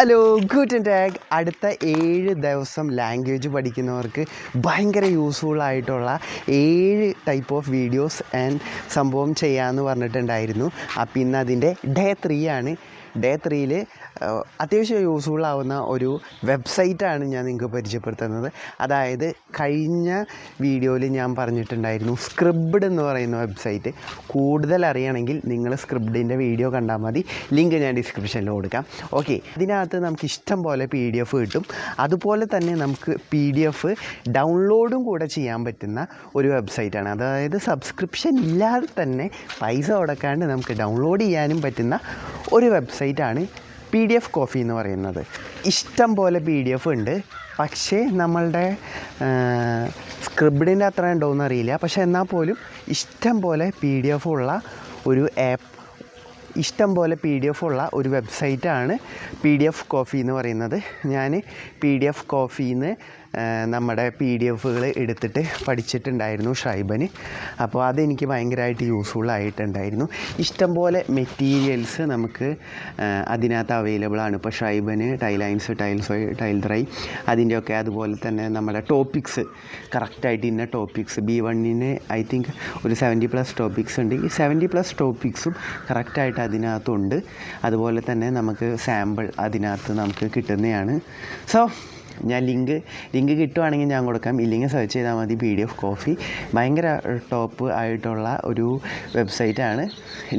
Hello ഗൂട്ടൻ tag. അടുത്ത 7 ദിവസം language പഠിക്കുന്നവർക്ക് ഭയങ്കര യൂസ്ഫുൾ ആയിട്ടുള്ള 7 ടൈപ്പ് ഓഫ് വീഡിയോസ് ആൻഡ് സംഭവം ചെയ്യാമെന്ന് പറഞ്ഞിട്ടുണ്ടായിരുന്നു. അപ്പം ഇന്ന് അതിൻ്റെ ഡേ 3 ആണ്. ഡേ 3ൽ അത്യാവശ്യം യൂസ്ഫുൾ ആവുന്ന ഒരു വെബ്സൈറ്റാണ് ഞാൻ നിങ്ങൾക്ക് പരിചയപ്പെടുത്തുന്നത്. അതായത് കഴിഞ്ഞ വീഡിയോയിൽ ഞാൻ പറഞ്ഞിട്ടുണ്ടായിരുന്നു സ്ക്രിബ്ഡ് എന്ന് പറയുന്ന വെബ്സൈറ്റ്. കൂടുതൽ അറിയണമെങ്കിൽ നിങ്ങൾ സ്ക്രിബ്ഡിൻ്റെ വീഡിയോ കണ്ടാൽ മതി. ലിങ്ക് ഞാൻ ഡിസ്ക്രിപ്ഷനിൽ കൊടുക്കാം. ഓക്കെ, ഇതിനകത്ത് നമുക്ക് ഇഷ്ടം പോലെ PDF കിട്ടും. അതുപോലെ തന്നെ നമുക്ക് PDF ഡൗൺലോഡും കൂടെ ചെയ്യാൻ പറ്റുന്ന ഒരു വെബ്സൈറ്റാണ്. അതായത് സബ്സ്ക്രിപ്ഷൻ ഇല്ലാതെ തന്നെ പൈസ കൊടുക്കാണ്ട് നമുക്ക് ഡൗൺലോഡ് ചെയ്യാനും പറ്റുന്ന ഒരു വെബ്സൈറ്റാണ് PDF കോഫി എന്ന് പറയുന്നത്. ഇഷ്ടം പോലെ PDF ഉണ്ട്. പക്ഷേ നമ്മളുടെ സ്ക്രിബ്ഡിൻ്റെ അത്ര ഉണ്ടോയെന്ന് അറിയില്ല. പക്ഷേ എന്നാൽ പോലും ഇഷ്ടം പോലെ PDF ഉള്ള ഒരു ആപ്പ്, ഇഷ്ടം പോലെ PDF ഉള്ള ഒരു വെബ്സൈറ്റാണ് PDF കോഫി എന്ന് പറയുന്നത്. ഞാൻ PDF കോഫിന്ന് നമ്മുടെ PDFകൾ എടുത്തിട്ട് പഠിച്ചിട്ടുണ്ടായിരുന്നു ഷൈബന്. അപ്പോൾ അതെനിക്ക് ഭയങ്കരമായിട്ട് യൂസ്ഫുൾ ആയിട്ടുണ്ടായിരുന്നു. ഇഷ്ടംപോലെ മെറ്റീരിയൽസ് നമുക്ക് അതിനകത്ത് അവൈലബിൾ ആണ്. ഇപ്പോൾ ഷൈബന്, ടൈലൈൻസ്, ടൈൽ3 അതിൻ്റെയൊക്കെ, അതുപോലെ തന്നെ നമ്മുടെ ടോപ്പിക്സ് കറക്റ്റായിട്ട് ഇന്ന ടോപ്പിക്സ് B1ന് ഐ തിങ്ക് ഒരു 70+ ടോപ്പിക്സ് ഉണ്ട്. ഈ 70+ ടോപ്പിക്സും കറക്റ്റായിട്ട് അതിനകത്തുണ്ട്. അതുപോലെ തന്നെ നമുക്ക് സാമ്പിൾ അതിനകത്ത് നമുക്ക് കിട്ടുന്നതാണ്. സോ ഞാൻ ലിങ്ക് കിട്ടുവാണെങ്കിൽ ഞാൻ കൊടുക്കാം. ഇല്ലെങ്കിൽ സെർച്ച് ചെയ്താൽ മതി PDF കോഫി. ഭയങ്കര ടോപ്പ് ആയിട്ടുള്ള ഒരു വെബ്സൈറ്റാണ്.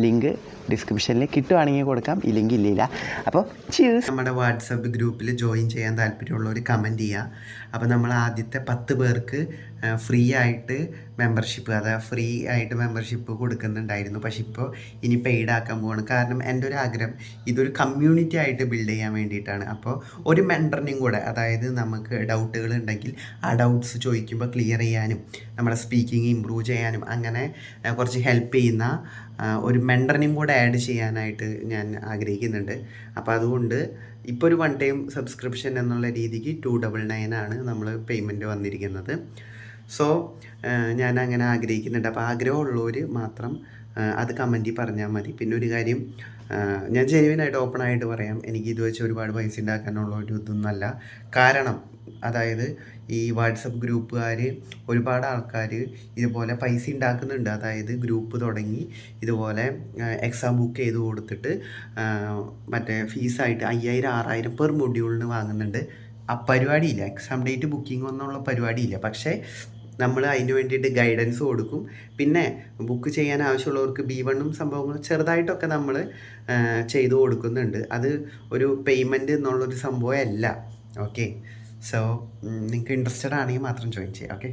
ലിങ്ക് ഡിസ്ക്രിപ്ഷനിൽ കിട്ടുവാണെങ്കിൽ കൊടുക്കാം, ഇല്ലെങ്കിൽ ഇല്ല. അപ്പോൾ നമ്മുടെ വാട്സപ്പ് ഗ്രൂപ്പിൽ ജോയിൻ ചെയ്യാൻ താല്പര്യമുള്ളവർ കമൻറ്റ് ചെയ്യുക. അപ്പോൾ നമ്മൾ ആദ്യത്തെ 10 പേർക്ക് ഫ്രീ ആയിട്ട് മെമ്പർഷിപ്പ് കൊടുക്കുന്നുണ്ടായിരുന്നു. പക്ഷേ ഇപ്പോൾ ഇനി പെയ്ഡ് ആക്കാൻ പോവാണ്. കാരണം എൻ്റെ ഒരു ആഗ്രഹം ഇതൊരു കമ്മ്യൂണിറ്റി ആയിട്ട് ബിൽഡ് ചെയ്യാൻ വേണ്ടിയിട്ടാണ്. അപ്പോൾ ഒരു മെൻറ്ററിനെയും കൂടെ, അതായത് നമുക്ക് ഡൗട്ടുകൾ ഉണ്ടെങ്കിൽ ആ ഡൗട്ട്സ് ചോദിക്കുമ്പോൾ ക്ലിയർ ചെയ്യാനും നമ്മുടെ സ്പീക്കിംഗ് ഇമ്പ്രൂവ് ചെയ്യാനും അങ്ങനെ കുറച്ച് ഹെൽപ്പ് ചെയ്യുന്ന ഒരു മെൻറ്ററിനെയും കൂടെ ആഡ് ചെയ്യാനായിട്ട് ഞാൻ ആഗ്രഹിക്കുന്നുണ്ട്. അപ്പോൾ അതുകൊണ്ട് ഇപ്പോൾ ഒരു 1 ടൈം സബ്സ്ക്രിപ്ഷൻ എന്നുള്ള രീതിക്ക് 299 ആണ് നമ്മൾ പേയ്മെൻറ്റ് വന്നിരിക്കുന്നത്. സോ ഞാൻ അങ്ങനെ ആഗ്രഹിക്കുന്നുണ്ട്. അപ്പോൾ ആഗ്രഹമുള്ളവർ മാത്രം അത് കമൻറ്റിൽ പറഞ്ഞാൽ മതി. പിന്നെ ഒരു കാര്യം, ഞാൻ ജെന്യുവനായിട്ട് ഓപ്പണായിട്ട് പറയാം, എനിക്ക് ഇത് വെച്ച് ഒരുപാട് പൈസ ഉണ്ടാക്കാനുള്ള ഒരു ഇതൊന്നുമല്ല. കാരണം അതായത് ഈ വാട്സപ്പ് ഗ്രൂപ്പുകാർ, ഒരുപാട് ആൾക്കാർ ഇതുപോലെ പൈസ ഉണ്ടാക്കുന്നുണ്ട്. അതായത് ഗ്രൂപ്പ് തുടങ്ങി ഇതുപോലെ എക്സാം ബുക്ക് ചെയ്ത് കൊടുത്തിട്ട് മറ്റേ ഫീസായിട്ട് 5000 6000 പെർ മൊഡ്യൂളിന് വാങ്ങുന്നുണ്ട്. ആ പരിപാടിയില്ല, എക്സാം ഡേറ്റ് ബുക്കിംഗ് ഒന്നുള്ള പരിപാടിയില്ല. പക്ഷേ നമ്മൾ അതിന് വേണ്ടിയിട്ട് ഗൈഡൻസ് കൊടുക്കും. പിന്നെ ബുക്ക് ചെയ്യാൻ ആവശ്യമുള്ളവർക്ക് B1ഉം സംഭവങ്ങളും ചെറുതായിട്ടൊക്കെ നമ്മൾ ചെയ്തു കൊടുക്കുന്നുണ്ട്. അത് ഒരു പേയ്മെൻറ്റ് എന്നുള്ളൊരു സംഭവമല്ല. ഓക്കെ, സോ നിങ്ങൾക്ക് ഇൻട്രസ്റ്റഡ് ആണെങ്കിൽ മാത്രം ജോയിൻ ചെയ്യാം. ഓക്കെ.